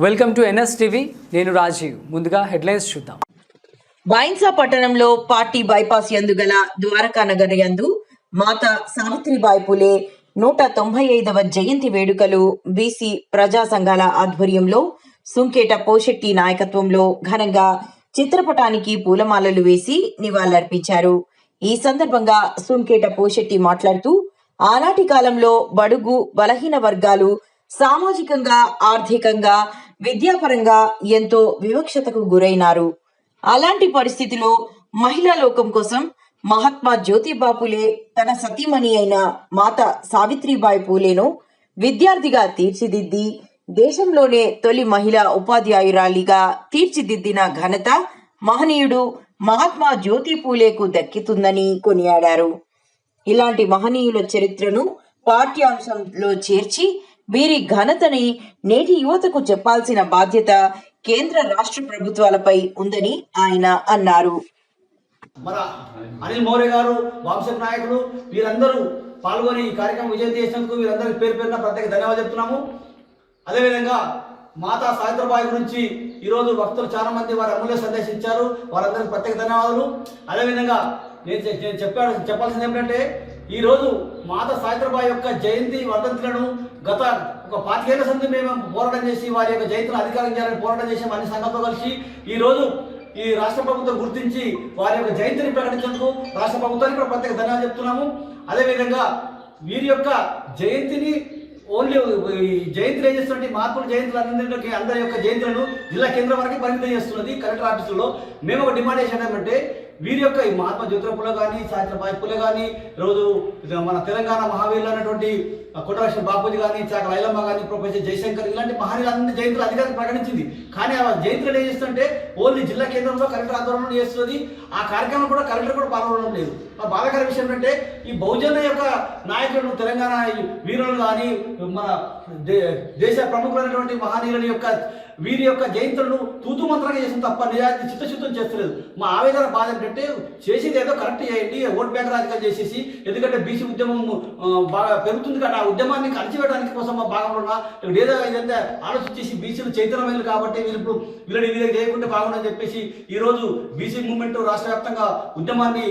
Welcome to NS TV. నేను రాజీవ్. ముందుగా headlines చూద్దాం. బైన్సా పట్టణంలో పార్టీ బైపాస్ యందు గల ద్వారకా నగర్ యందు మాతా సావిత్రిబాయి పూలే 195వ జయంతి వేడుకలు బీసీ ప్రజా సంఘాల ఆధ్వర్యంలో సుంకేట పోషెట్టి నాయకత్వంలో ఘనంగా చిత్రపటానికి పూలమాలలు వేసి నివాళులర్పించారు. ఈ సందర్భంగా సుంకేట పోషెట్టి మాట్లాడుతూ ఆనాటి కాలంలో బడుగు బలహీన వర్గాలు సామాజికంగా, ఆర్థికంగా, విద్యాపరంగా ఎంతో వివక్షతకు గురైనారు. అలాంటి పరిస్థితిలో మహిళా లోకం కోసం మహాత్మా జ్యోతిబా పూలే తన సతీమణి అయిన మాత సావిత్రిబాయి పూలేను విద్యార్థిగా తీర్చిదిద్ది దేశంలోనే తొలి మహిళా ఉపాధ్యాయురాలిగా తీర్చిదిద్దిన ఘనత మహనీయుడు మహాత్మా జ్యోతి పూలేకు దక్కుతుందని కొనియాడారు. ఇలాంటి మహనీయుల చరిత్రను పాఠ్యాంశంలో చేర్చి వీరి ఘనతని నేటి యువతకు చెప్పాల్సిన బాధ్యత కేంద్ర రాష్ట్ర ప్రభుత్వాలపై ఉందని ఆయన అన్నారు. మన అనిల్ మౌర్య గారు, వంశం నాయకులు వీరందరూ పాల్గొని ఈ కార్యక్రమం విజయం చేసినందుకు వీరందరికీ పేరు పేరున ప్రత్యేక ధన్యవాదాలు చెప్తున్నాము. అదేవిధంగా మాతా సావిత్రిబాయి గురించి ఈరోజు భక్తులు చాలా మంది వారి అమూల్య సందేశం ఇచ్చారు. వారందరికీ ప్రత్యేక ధన్యవాదాలు. అదేవిధంగా నేను చెప్పాల్సింది ఏమిటంటే, ఈరోజు మాతా సావిత్రిబాయి యొక్క జయంతి వర్ధంతులను గత ఒక 25 ఏళ్ల సంది మేము పోరాటం చేసి వారి యొక్క జయంతిని అధికారం చేయాలని పోరాటం చేసాం. అన్ని సంఘాలతో కలిసి ఈరోజు ఈ రాష్ట్ర ప్రభుత్వం గుర్తించి వారి యొక్క జయంతిని ప్రకటించేందుకు రాష్ట్ర ప్రభుత్వానికి కూడా ప్రత్యేక ధన్యవాదాలు చెప్తున్నాము. అదేవిధంగా వీరి యొక్క జయంతిని ఓన్లీ జయంతులు ఏం చేస్తున్నట్టు మహాత్ముల జయంతులు అందరి యొక్క జయంతులను జిల్లా కేంద్రం వరకు పరిమితం చేస్తున్నది కలెక్టర్ ఆఫీసులో. మేము ఒక డిమాండ్ చేసేది ఏమంటే, వీరి యొక్క ఈ మహాత్మా జ్యోతిరావు పూలే కానీ, సావిత్రిబాయి పూలే కానీ, ఈరోజు మన తెలంగాణ మహావీరులు అన్నటువంటి కొట్టాల బాపూజీ కానీ, చాక లైలమ్మ కానీ, ప్రొఫెసర్ జయశంకర్ ఇలాంటి మహనీయులందరి జయంతులు అధికారం ప్రకటించింది. కానీ ఆ జయంతులు ఏం చేస్తుంటే ఓన్లీ జిల్లా కేంద్రంలో కలెక్టర్ ఆధ్వర్యంలో చేస్తున్నది. ఆ కార్యక్రమం కూడా కలెక్టర్ కూడా పాల్గొనడం లేదు. బాధాకర విషయం ఏంటంటే, ఈ బహుజన యొక్క నాయకులను, తెలంగాణ వీరులను కానీ, మన దేశ ప్రముఖులైనటువంటి మహనీయుల యొక్క వీరి యొక్క జయంతులను తూతు మంత్రంగా చేసిన తప్ప నిజాయితీ చిత్తశుద్ధం చేస్తలేదు. మా ఆవేదన బాధ ఏంటంటే, చేసేది ఏదో కరెక్ట్ చేయండి, ఓట్ బ్యాంక్ రాజకీయాలు చేసేసి, ఎందుకంటే బీసీ ఉద్యమం బాగా పెరుగుతుంది కదా, ఆ ఉద్యమాన్ని అణచివేయడానికి కోసం మా భాగంలో ఉన్న ఏదో ఇదంతా ఆలోచించేసి బీసీలు చైతన్యమైనది కాబట్టి వీళ్ళని చేయకుండా బాగుండని చెప్పేసి ఈరోజు బీసీ మూవ్మెంట్ రాష్ట్ర వ్యాప్తంగా ఉద్యమాన్ని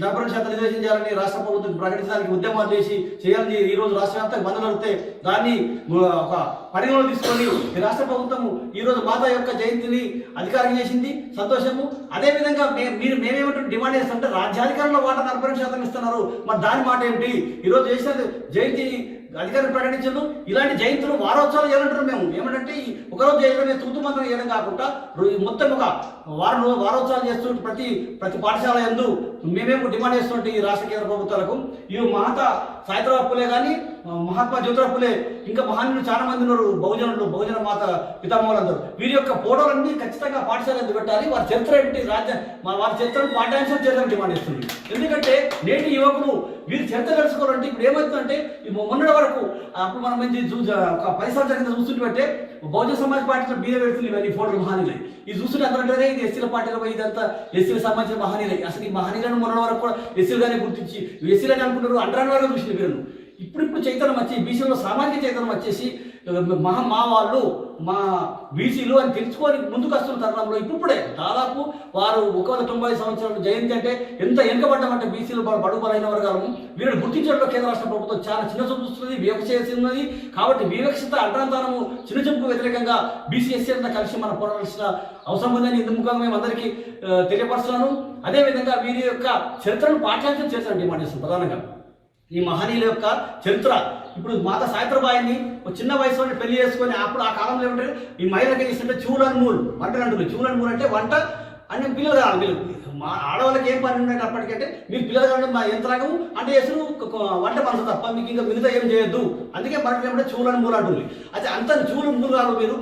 40% రిజర్వేషన్ చేయాలని రాష్ట్ర ప్రభుత్వం ప్రకటించడానికి ఉద్యమాలు చేయాలని ఈరోజు రాష్ట్ర వ్యాప్తంగా బంధులు జరిగితే దాన్ని ఒక పరిగణలో తీసుకొని ఈ రాష్ట్ర ప్రభుత్వం ఈరోజు మాతా యొక్క జయంతిని అధికారం చేసింది, సంతోషము. అదేవిధంగా మేమేమంటే డిమాండ్ చేస్తుంటే, రాజ్యాధికారంలో వాటా 40% ఇస్తున్నారు. మరి దాని మాట ఏమిటి? ఈరోజు చేసిన జయంతి అధికారులు ప్రకటించారు. ఇలాంటి జయంతులు వారోత్సవాలు చేయాలంటారు. మేము ఏమంటే, ఒకరోజు చేయడమే తూతు మంత్రం చేయడం కాకుండా మొత్తం ఒక వారోత్సవాలు చేస్తూ ప్రతి పాఠశాల యందు మేమేమో డిమాండ్ చేస్తున్నట్టు ఈ రాష్ట్ర కేంద్ర ప్రభుత్వాలకు ఈ మాతా సావిత్రిబాయి పూలే కానీ, మహాత్మా జ్యోతిరావు పూలే, ఇంకా మహానీయులు చాలా మంది ఉన్నారు. బహుజన మాత పితామహులందరూ వీరి యొక్క ఫోటోలన్నీ ఖచ్చితంగా పాఠశాల ఎందుకు పెట్టాలి. వారి చరిత్ర ఏంటి, వారి చరిత్రను పాఠ్యాంశం చేయాలని డిమాండ్ చేస్తుంది. ఎందుకంటే నేటి యువకులు వీరి చరిత్ర తెలుసుకోవాలంటే ఇప్పుడు ఏమవుతుందంటే, మొన్నటి వరకు అప్పుడు మనం ఒక 10 సంవత్సరాల కింద చూస్తుంటే బహుజన సమాజ్ పార్టీలో బీఏ పెడుతుంది. ఇవన్నీ ఫోటోలు మహనీయులే ఇది చూస్తుంటే అందరంటే ఇది ఎస్సీల పార్టీలో ఇదంతా ఎస్సీలకు సంబంధించిన మహనీయులే. అసలు ఈ మహనీయులను మొన్న వరకు కూడా ఎస్సీలుగానే గుర్తించి ఎస్సీలని అనుకుంటారు. అంటరాని వరకు చూసిన వీరులు ఇప్పుడు చైతన్యం వచ్చి బీసీలో సామాజిక చైతన్యం వచ్చేసి మా వాళ్ళు మా బీసీలు అని తెలుసుకొని ముందుకు వస్తున్న తరుణంలో ఇప్పుడే దాదాపు వారు 190 సంవత్సరాలు జయంతి అంటే ఎంత వెనుకబడ్డామంటే బీసీలు బడుగు బలైన వర్గాలను వీరిని గుర్తించడంలో కేంద్ర రాష్ట్ర ప్రభుత్వం చాలా చిన్న చూపు చూస్తుంది, వివక్ష చేస్తున్నది. కాబట్టి వివక్షత అంటరాంతరము చిన్న చూపుకు వ్యతిరేకంగా బీసీ ఎస్సీ అంతా కలిసి మనం పోరాడాల్సిన అవసరం ఉందని ఇందు ముఖంగా మేము అందరికీ తెలియపరుస్తున్నాను. అదేవిధంగా వీరి యొక్క చరిత్రను పాఠ్యాంశం చేశారు డిమాండ్ చేస్తుంది. ప్రధానంగా ఈ మహనీయుల యొక్క చరిత్ర ఇప్పుడు మాతా సావిత్రిబాయిని ఒక చిన్న వయసులో పెళ్లి చేసుకొని అప్పుడు ఆ కాలంలో ఏమంటారు, ఈ మహిళకి చేస్తుంటే చూలని మూలు వంటలు అంటుంది. చూలని మూలు అంటే వంట అంటే పిల్లలు కావాలి. వీళ్ళు మా ఆడవాళ్ళకి ఏం పని ఉండండి అప్పటికంటే, మీరు పిల్లలు కావాలి మా యంత్రాంగం అంటే చేసిన వంట పనులు తప్ప మీకు ఇంకా మిగతా ఏం చేయొద్దు. అందుకే మనకి ఏమంటే చూలని మూలు అంటుంది. అయితే అంత చూలు మూలు కాదు. మీరు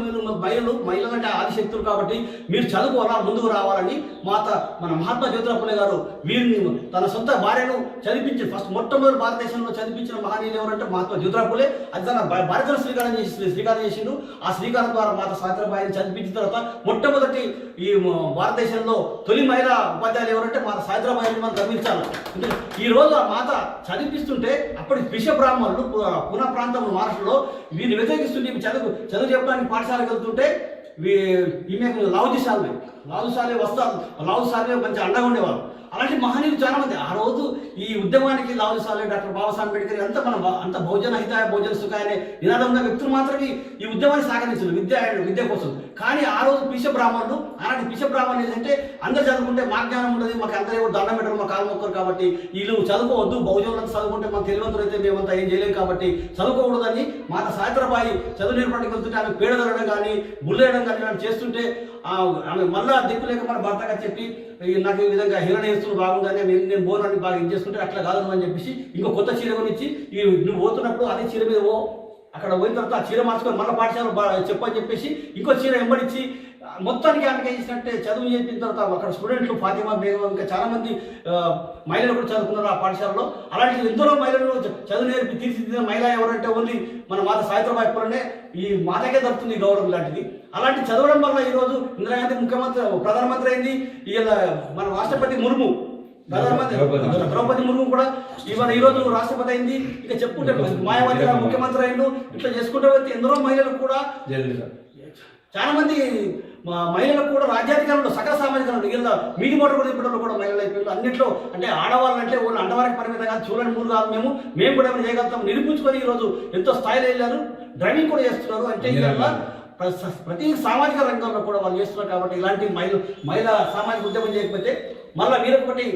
మహిళలు అంటే ఆదిశక్తులు కాబట్టి మీరు చదువుకోవాలా, ముందుకు రావాలని మన మహాత్మా జ్యోతిరావు పూలే గారు వీరిని తన సొంత భార్యను చదివించి మొట్టమొదటి భారతదేశంలో చదివించిన మహనీయులు ఎవరంటే మహాత్మా జ్యోతిరావు పూలే. అది తన భారతదేశం శ్రీకారం చేసిండు. ఆ శ్రీకారం ద్వారా మాతా సావిత్రిబాయిని చదివించిన తర్వాత మొట్టమొదటి ఈ భారతదేశ భారతదేశంలో తొలి మహిళా ఉపాధ్యాయులు ఎవరంటే మాత సాయిత్రబాయిని మనం గమనించాలి. ఈ రోజు ఆ మాత చదివిస్తుంటే అప్పటి విష బ్రాహ్మణులు పునా ప్రాంతంలో మహారాష్ట్రలో వీరిని వ్యతిరేకిస్తుంటే చదువు చెప్పడానికి పాఠశాలకు వెళ్తుంటే ఈమెకు లావుజీ సాల్వే వస్తారు, లావుజీ సాల్వే మంచి అండగా ఉండేవారు. అలాంటి మహనీయులు చాలా మంది ఆ రోజు ఈ ఉద్యమానికి లావుజీ సాల్వే, డాక్టర్ బాబాసాహెబ్ అంబేద్కర్ అంతా అంత బహుజన హితాయ బహుజన సుఖాయ అనే నినాదం ఉన్న వ్యక్తులు మాత్రమే ఈ ఉద్యమాన్ని సాగరించారు విద్య కోసం. కానీ ఆ రోజు పిష బ్రాహ్మణులు, అలాంటి పిష బ్రాహ్మణులు ఏంటంటే అందరు చదువుకుంటే మా జ్ఞానం ఉండదు, మాకు అందరూ ఎవరు దండం పెట్టరు, మా కాలు మొక్కరు, కాబట్టి వీళ్ళు చదువుకోవద్దు, బహుజనులంతా చదువుకుంటే మాకు తెలివంతులు అయితే మేమంతా ఏం చేయలేము కాబట్టి చదువుకోకూడదని మాత సాయిత్రబాయి చదువు నేర్పడానికి వెళ్తుంటే ఆమె పేడదరడం కానీ బుల్లేయడం కానీ ఇలాంటి చేస్తుంటే ఆమె మళ్ళా దిక్కు లేక మన భర్తగా చెప్పి నాకు ఈ విధంగా హీరణ వేస్తున్న బాగుందని నేను బోనాన్ని బాగా ఇది చేసుకుంటే అట్లా కాదు అని చెప్పేసి ఇంకో కొత్త చీర కొనిచ్చి నువ్వు పోతున్నప్పుడు అదే చీర మీద అక్కడ పోయిన తర్వాత ఆ చీర మార్చుకొని మళ్ళీ పాఠశాల చెప్పని చెప్పేసి ఇంకో చీర వెంబడించి మొత్తానికి ఆమెకి ఏం చేసినట్టే చదువు చెప్పిన తర్వాత అక్కడ స్టూడెంట్లు ఫాతిమా బేగం ఇంకా చాలా మంది మహిళలు కూడా చదువుకున్నారు ఆ పాఠశాలలో. అలాంటి ఎందరో మహిళలు చదువు నేర్పి తీర్చిదిద్దిన మహిళ ఎవరంటే ఓన్లీ మన మాత సాయిత్రబాయి పూలనే. ఈ మాతకే దొరుకుతుంది గౌరవం లాంటిది. అలాంటి చదవడం వల్ల ఈరోజు ఇందిరాగాంధీ ప్రధానమంత్రి అయింది. ఇలా మన రాష్ట్రపతి ముర్ము ద్రౌపది ముర్ము కూడా ఇవాళ ఈరోజు రాష్ట్రపతి అయింది. ఇక చెప్పుకుంటే మాయావతి ముఖ్యమంత్రి అయిండు. ఇట్లా చేసుకుంటే ఎందరో మహిళలకు కూడా చాలా మంది మహిళలకు కూడా రాజ్యాధికారంలో సకల సామాజిక ఇలా మీది మోటార్ కూడా ఇప్పటిలో కూడా మహిళలు అయిపోయారు. అన్నింటిలో అంటే ఆడవాళ్ళంటే వాళ్ళు అండవారికి పరిమితం కాదు, చూడని మూడు కాదు, మేము కూడా ఏమైనా చేయగలుగుతాం నిరూపించుకొని ఈరోజు ఎంతో స్థాయిలో వెళ్ళారు. డ్రైవింగ్ కూడా చేస్తున్నారు. అంటే ఇవాళ ప్రతి సామాజిక రంగంలో కూడా వాళ్ళు చేస్తున్నారు. కాబట్టి ఇలాంటి మహిళా సామాజిక ఉద్యమం చేయకపోతే మళ్ళీ వీరొకటి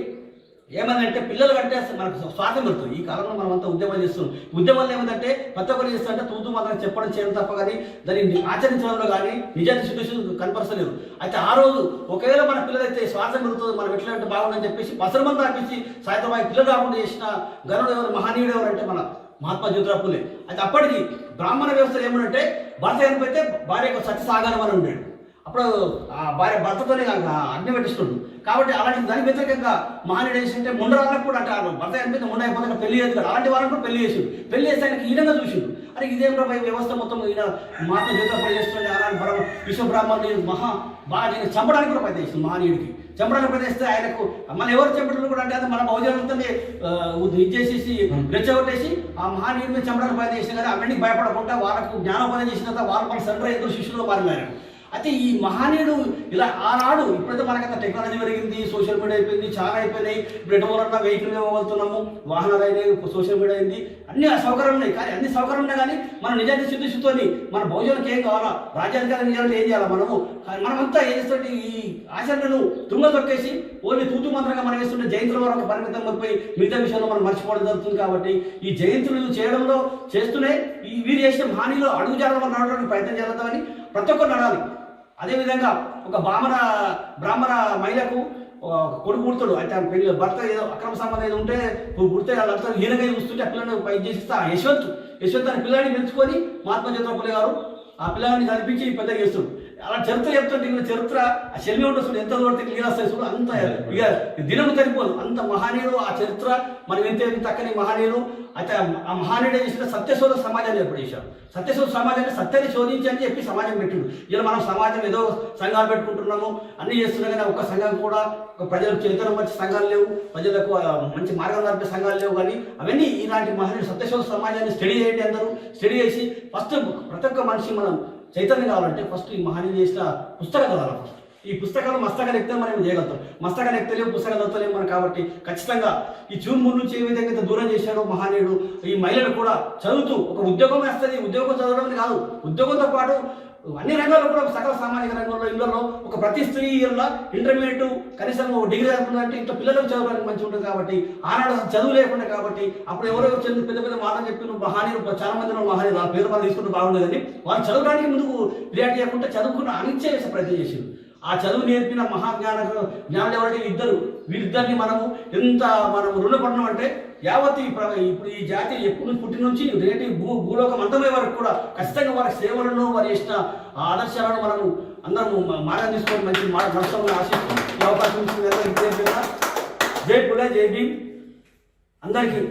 ఏమందంటే పిల్లలు కంటే మనకు స్వార్థం పెడుతుంది. ఈ కాలంలో మనం అంతా ఉద్యమం చేస్తున్నాం. ఉద్యమాలు ఏమంటే ప్రతి ఒక్కరు చేస్తారంటే తూతూ మాత్రం చెప్పడం చేయడం తప్ప కానీ దాన్ని ఆచరించడంలో కానీ నిజాన్ని సిచ్యువేషన్ కనపరచలేదు. అయితే ఆ రోజు ఒకవేళ మన పిల్లలైతే స్వార్థం పెరుగుతుంది, మనం ఎట్లా అంటే బాగుందని చెప్పేసి పసరమంతా అనిపించి సాయిత్రబాయి పిల్లలు కాకుండా చేసిన గనుడు ఎవరు, మహనీయుడు ఎవరంటే మన మహాత్మా జ్యోతిరావు పూలే. అయితే అప్పటికి బ్రాహ్మణ వ్యవస్థలు ఏమనంటే భర్త చనిపోతే భార్యకు సత్యసాగరం అని ఉండేది. అప్పుడు ఆ భార్య భర్తతోనే అగ్ని పెట్టిస్తున్నాడు. కాబట్టి అలాంటి దానికి వ్యతిరేకంగా మహనీయుడు చేసింటే ముండరాళ్ళకు కూడా అంటారు భర్త చనిపోతే ముండ అయిపోతే పెళ్లి చేసి కదా అలాంటి వాళ్ళని కూడా పెళ్లి చేసిండు. పెళ్లి చేస్తే ఆయనకి ఈయనగా చూసిండు. అరే ఇదేం వ్యవస్థ మొత్తం ఈయన మహాత్మా జ్యోతిరావు చేస్తుండే అలాంటి విశ్వబ్రాహ్మణుడు బాగా చంపడానికి కూడా ప్రయత్నం చేసింది. మహనీయుడికి చంపడానికి ప్రయత్నిస్తే ఆయనకు మన ఎవరు చంపడం కూడా అంటే అది మన బహుజనులతోనే ఇది చేసేసి రెచ్చగొట్టేసి ఆ మహనీయుడి మీద చంపడానికి ప్రయత్నం చేసిన కానీ అవన్నీ భయపడకుండా వాళ్ళకు జ్ఞానోపాయం చేసిన తర్వాత వాళ్ళు మన సెంటర్ ఎదురు శిష్యులు మారినారు. అయితే ఈ మహనీయుడు ఇలా ఆనాడు ఇప్పుడైతే మనకంత టెక్నాలజీ పెరిగింది, సోషల్ మీడియా అయిపోయింది, చాలా అయిపోయినాయి. ఇప్పుడు ఎటువలన్నా వెహికల్ మీద వెళ్తున్నాము, వాహనాలు అయినాయి, సోషల్ మీడియా అయింది, అన్ని సౌకర్యాలు ఉన్నాయి. కానీ అన్ని సౌకర్యాలు ఉన్నాయి కానీ మన నిజాన్ని శుద్ధిస్తోని మన భోజనానికి ఏం కావాలా, రాజ్యాధికారం చేయాలంటే ఏం చేయాలి, మనమంతా ఏం చేస్తుంటే ఈ ఆచరణను తుంగ తొక్కేసి ఓన్లీ తూతు మంత్రంగా మనం వేస్తుంటే జయంతుల వరకు పరిమితం అయిపోయి మిగతా విషయంలో మనం మర్చిపోవడం జరుగుతుంది. కాబట్టి ఈ జయంతులు చేయడంలో చేస్తూనే ఈ వీరు చేసిన మహనీయులు అడుగు జాడడం వల్ల నడవడానికి ప్రయత్నం చేద్దామని ప్రతి ఒక్కరు నడాలి. అదేవిధంగా ఒక బ్రాహ్మణ మహిళకు కొడుకు పుడతాడు. అయితే పెళ్లి భర్త ఏదో అక్రమ సంబంధం ఏదో ఉంటే పుడితే వాళ్ళంతా ఈయనగా చూస్తుంటే ఆ పిల్లని పై చేసిస్తా యశ్వంత్ అనే పిల్లాడిని పెంచుకొని మహాత్మా జ్యోతిరావు పూలే గారు ఆ పిల్లాడిని చదివించి పెద్దగా చేస్తాడు. అలా చరిత్ర చెప్తుంటే ఇంకా చరిత్ర ఆ శల్మి ఉంటుంది ఎంత దూరం క్లియర్ వస్తాయి చూడు. అంత ఇక దినం సరిపోదు అంత మహనీయుడు ఆ చరిత్ర మనం ఎంత తక్కని మహనీయులు. అయితే ఆ మహనీయుడు చేసిన సత్యశోధ సమాజాన్ని ఏర్పాటు చేశారు. సత్యశోధ సమాజాన్ని సత్యాన్ని శోధించి అని చెప్పి సమాజం పెట్టిండు. ఇలా మనం సమాజం ఏదో సంఘాలు పెట్టుకుంటున్నాము అన్నీ చేస్తున్నాం కానీ ఒక్క సంఘం కూడా ప్రజలకు చరిత్ర మంచి సంఘాలు లేవు, ప్రజలకు మంచి మార్గం నడిపే సంఘాలు లేవు. కానీ అవన్నీ ఇలాంటి మహనీయుడు సత్యశోధ సమాజాన్ని స్టడీ చేయండి. అందరూ స్టడీ చేసి ఫస్ట్ ప్రతి ఒక్క మనిషి మనం చైతన్యం కావాలంటే ఫస్ట్ ఈ మహనీయుడు చేసిన పుస్తకాలు చదవాలి. ఫస్ట్ ఈ పుస్తకాలు మస్తకాలు ఎక్కితే మనం చేయగలుగుతాం. మస్తకాలు ఎక్కలేవు, పుస్తకాలు చదవలేము మనం. కాబట్టి ఖచ్చితంగా ఈ జూన్ 3 నుంచి ఏ విధంగా దూరం చేశాడో మహనీయుడు ఈ మహిళలు కూడా చదువుతూ ఒక ఉద్యోగం వేస్తుంది. ఉద్యోగం చదవడం కాదు, ఉద్యోగంతో పాటు అన్ని రంగాల్లో కూడా సకల సామాజిక రంగంలో ఇళ్లలో ఒక ప్రతి స్త్రీ ఇంటర్మీడియట్ కనీసం డిగ్రీ చదువుకుంటే ఇంట్లో పిల్లలకు చదవడానికి మంచిగా ఉంటుంది. కాబట్టి ఆనాడు చదువు లేకుండా కాబట్టి అప్పుడు ఎవరో పెద్ద మాటలు చెప్పిన మహనీయులు చాలా మంది మహనీయులు ఆ పేరు వాళ్ళు తీసుకుంటూ బాగుండేదని వాళ్ళు చదవడానికి ముందుకు రియాక్ట్ చేయకుండా చదువుకున్న అనిచ్చే ప్రయత్నం చేసింది. ఆ చదువు నేర్పిన జ్ఞానులు ఎవరంటే వీరిద్దరిని మనము ఎంత రుణపడడం అంటే యావత్ ఇప్పుడు ఈ జాతి ఎప్పుడు పుట్టిన నుంచి రేటి భూలోకం అంతమే వరకు కూడా ఖచ్చితంగా వారి సేవలను వారి చేసిన ఆదర్శాలను మనము అందరము మార్గం తీసుకొని మంచి నష్టంగా ఆశిస్తూ ఈ అవకాశం ఇచ్చిన జై పులే జై భీమ్ అందరికీ.